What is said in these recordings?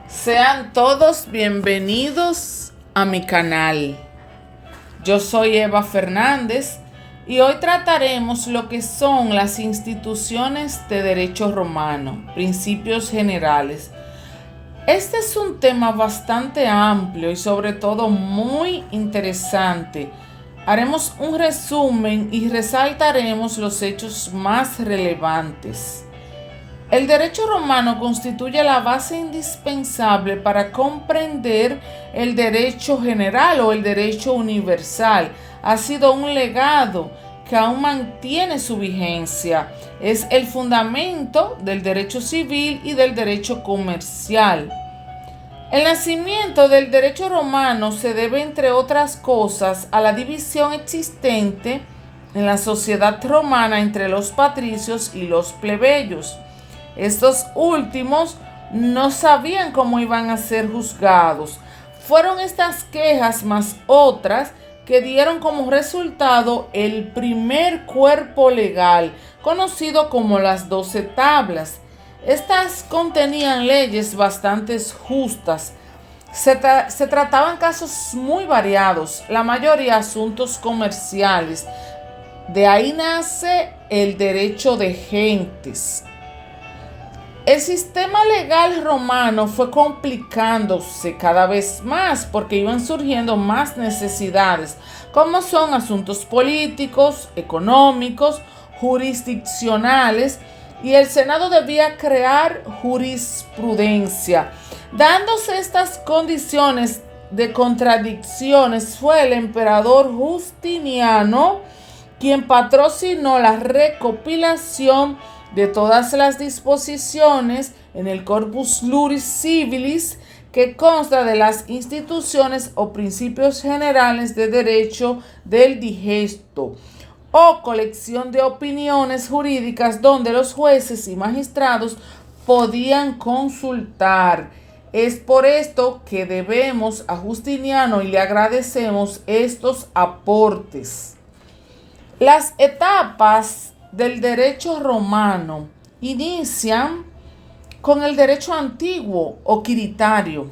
Sean todos bienvenidos a mi canal. Yo soy Eva Fernández y hoy trataremos lo que son las instituciones de derecho romano, principios generales. Este es un tema bastante amplio y sobre todo muy interesante. Haremos un resumen y resaltaremos los hechos más relevantes. El derecho romano constituye la base indispensable para comprender el derecho general o el derecho universal. Ha sido un legado que aún mantiene su vigencia. Es el fundamento del derecho civil y del derecho comercial. El nacimiento del derecho romano se debe, entre otras cosas, a la división existente en la sociedad romana entre los patricios y los plebeyos. Estos últimos no sabían cómo iban a ser juzgados. Fueron estas quejas más otras que dieron como resultado el primer cuerpo legal, conocido como las 12 tablas. Estas contenían leyes bastante justas. Se trataban casos muy variados, la mayoría asuntos comerciales. De ahí nace el derecho de gentes. El sistema legal romano fue complicándose cada vez más porque iban surgiendo más necesidades, como son asuntos políticos, económicos, jurisdiccionales, y el Senado debía crear jurisprudencia. Dándose estas condiciones de contradicciones, fue el emperador Justiniano quien patrocinó la recopilación de todas las disposiciones en el Corpus Juris Civilis, que consta de las instituciones o principios generales de derecho del digesto, o colección de opiniones jurídicas donde los jueces y magistrados podían consultar. Es por esto que debemos a Justiniano y le agradecemos estos aportes. Las etapas del derecho romano inician con el derecho antiguo o quiritario.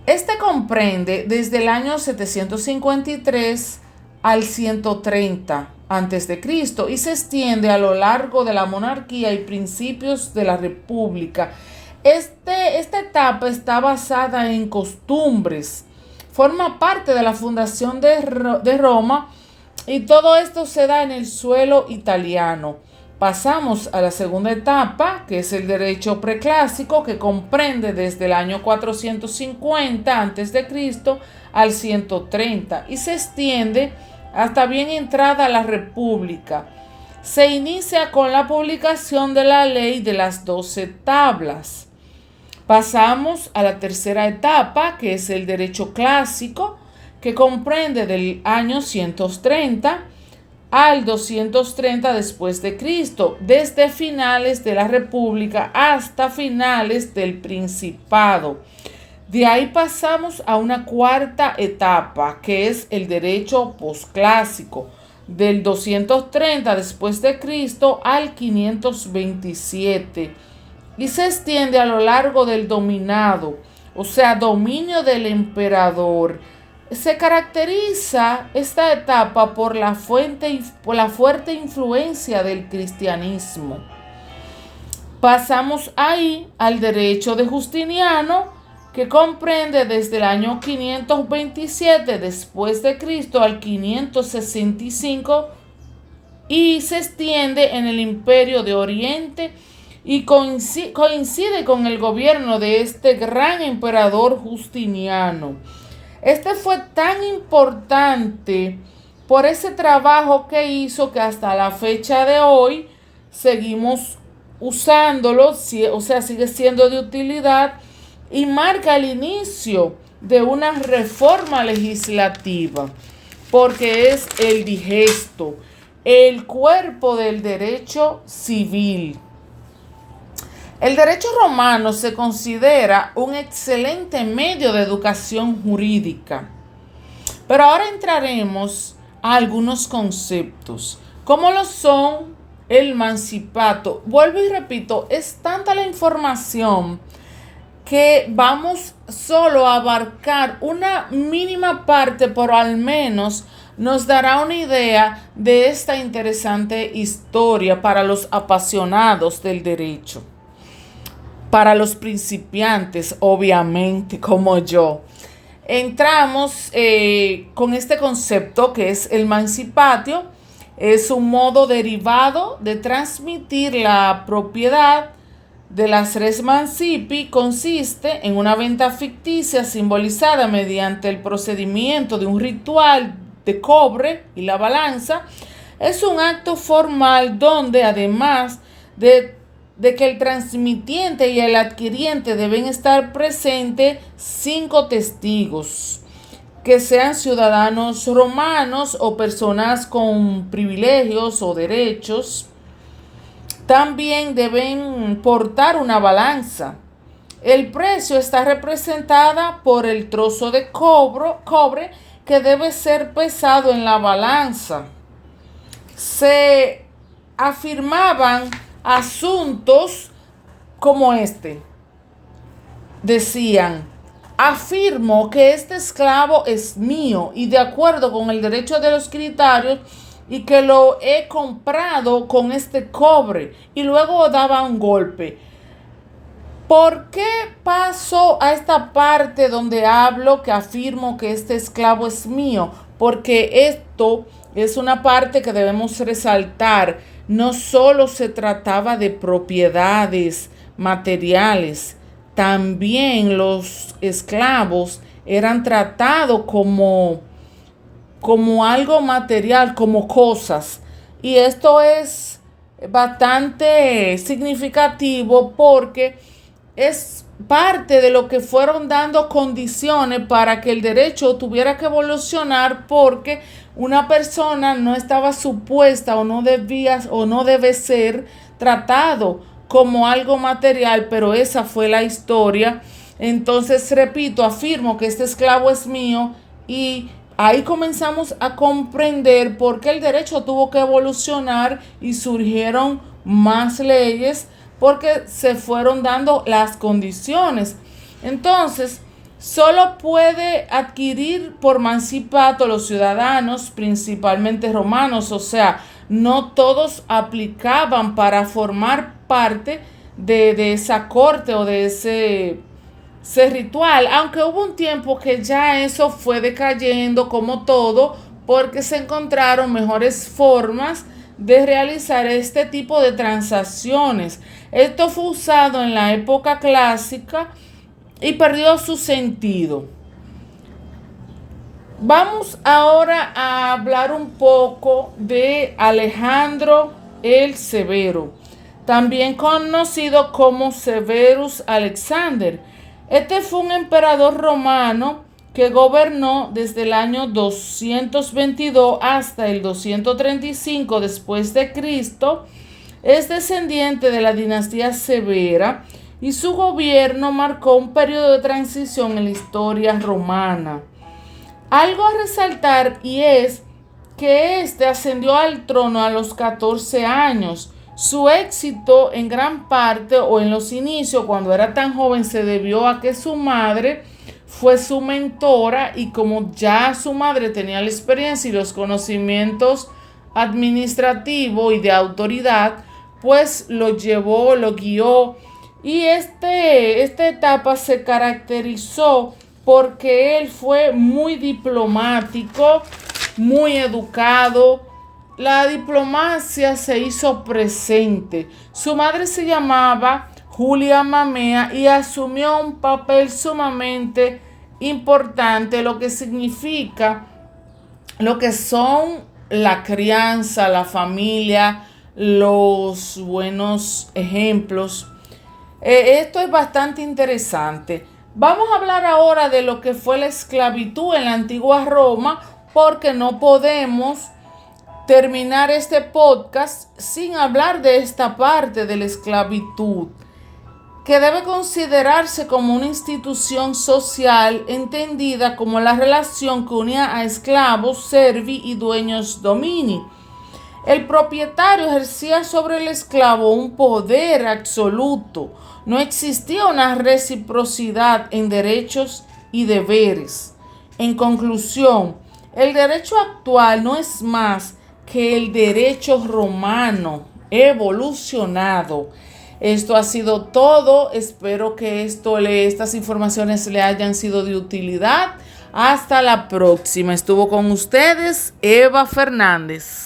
Este comprende desde el año 753 al 130 a.C. y se extiende a lo largo de la monarquía y principios de la república. Esta etapa está basada en costumbres, forma parte de la fundación de Roma, y todo esto se da en el suelo italiano. Pasamos a la segunda etapa, que es el derecho preclásico, que comprende desde el año 450 a.C. al 130 y se extiende hasta bien entrada la República. Se inicia con la publicación de la ley de las 12 tablas. Pasamos a la tercera etapa, que es el derecho clásico, que comprende del año 130 al 230 después de Cristo, desde finales de la República hasta finales del Principado. De ahí pasamos a una cuarta etapa, que es el derecho posclásico, del 230 después de Cristo al 527, y se extiende a lo largo del dominado, o sea, dominio del emperador. Se caracteriza esta etapa por la fuerte influencia del cristianismo. Pasamos ahí al derecho de Justiniano, que comprende desde el año 527 después de Cristo al 565 y se extiende en el Imperio de Oriente y coincide con el gobierno de este gran emperador Justiniano. Este fue tan importante por ese trabajo que hizo que hasta la fecha de hoy seguimos usándolo, o sea, sigue siendo de utilidad y marca el inicio de una reforma legislativa, porque es el digesto, el cuerpo del derecho civil. El derecho romano se considera un excelente medio de educación jurídica. Pero ahora entraremos a algunos conceptos, como lo son el mancipato. Vuelvo y repito, es tanta la información que vamos solo a abarcar una mínima parte, pero al menos nos dará una idea de esta interesante historia para los apasionados del derecho. Para los principiantes, obviamente, como yo. Entramos con este concepto que es el mancipatio. Es un modo derivado de transmitir la propiedad de las res mancipi. Consiste en una venta ficticia simbolizada mediante el procedimiento de un ritual de cobre y la balanza. Es un acto formal donde además de que el transmitiente y el adquiriente deben estar presentes 5 testigos, que sean ciudadanos romanos o personas con privilegios o derechos. También deben portar una balanza. El precio está representada por el trozo de cobre que debe ser pesado en la balanza. Se afirmaban asuntos como este. Decían: afirmo que este esclavo es mío y de acuerdo con el derecho de los trinitarios y que lo he comprado con este cobre, y luego daba un golpe. ¿Por qué paso a esta parte donde hablo que afirmo que este esclavo es mío? Porque esto es una parte que debemos resaltar. No solo se trataba de propiedades materiales, también los esclavos eran tratados como algo material, como cosas. Y esto es bastante significativo porque es parte de lo que fueron dando condiciones para que el derecho tuviera que evolucionar, porque una persona no estaba supuesta o no debe ser tratado como algo material, pero esa fue la historia. Entonces, repito, afirmo que este esclavo es mío, y ahí comenzamos a comprender por qué el derecho tuvo que evolucionar y surgieron más leyes, porque se fueron dando las condiciones. Entonces, solo puede adquirir por mancipato los ciudadanos, principalmente romanos, o sea, no todos aplicaban para formar parte de esa corte o de ese ritual, aunque hubo un tiempo que ya eso fue decayendo como todo, porque se encontraron mejores formas de realizar este tipo de transacciones. Esto fue usado en la época clásica y perdió su sentido. Vamos ahora a hablar un poco de Alejandro el Severo, también conocido como Severus Alexander. Este fue un emperador romano que gobernó desde el año 222 hasta el 235 después de Cristo. Es descendiente de la dinastía Severa y su gobierno marcó un periodo de transición en la historia romana. Algo a resaltar y es que este ascendió al trono a los 14 años. Su éxito en gran parte o en los inicios, cuando era tan joven, se debió a que su madre fue su mentora, y como ya su madre tenía la experiencia y los conocimientos administrativos y de autoridad, pues lo llevó, lo guió. Y esta etapa se caracterizó porque él fue muy diplomático, muy educado. La diplomacia se hizo presente. Su madre se llamaba Julia Mamea y asumió un papel sumamente importante, lo que significa lo que son la crianza, la familia, los buenos ejemplos. Esto es bastante interesante. Vamos a hablar ahora de lo que fue la esclavitud en la antigua Roma, porque no podemos terminar este podcast sin hablar de esta parte de la esclavitud, que debe considerarse como una institución social entendida como la relación que unía a esclavos, servi y dueños domini. El propietario ejercía sobre el esclavo un poder absoluto, No existía una reciprocidad en derechos y deberes. En conclusión, el derecho actual no es más que el derecho romano evolucionado. Esto ha sido todo. Espero que estas informaciones le hayan sido de utilidad. Hasta la próxima. Estuvo con ustedes Eva Fernández.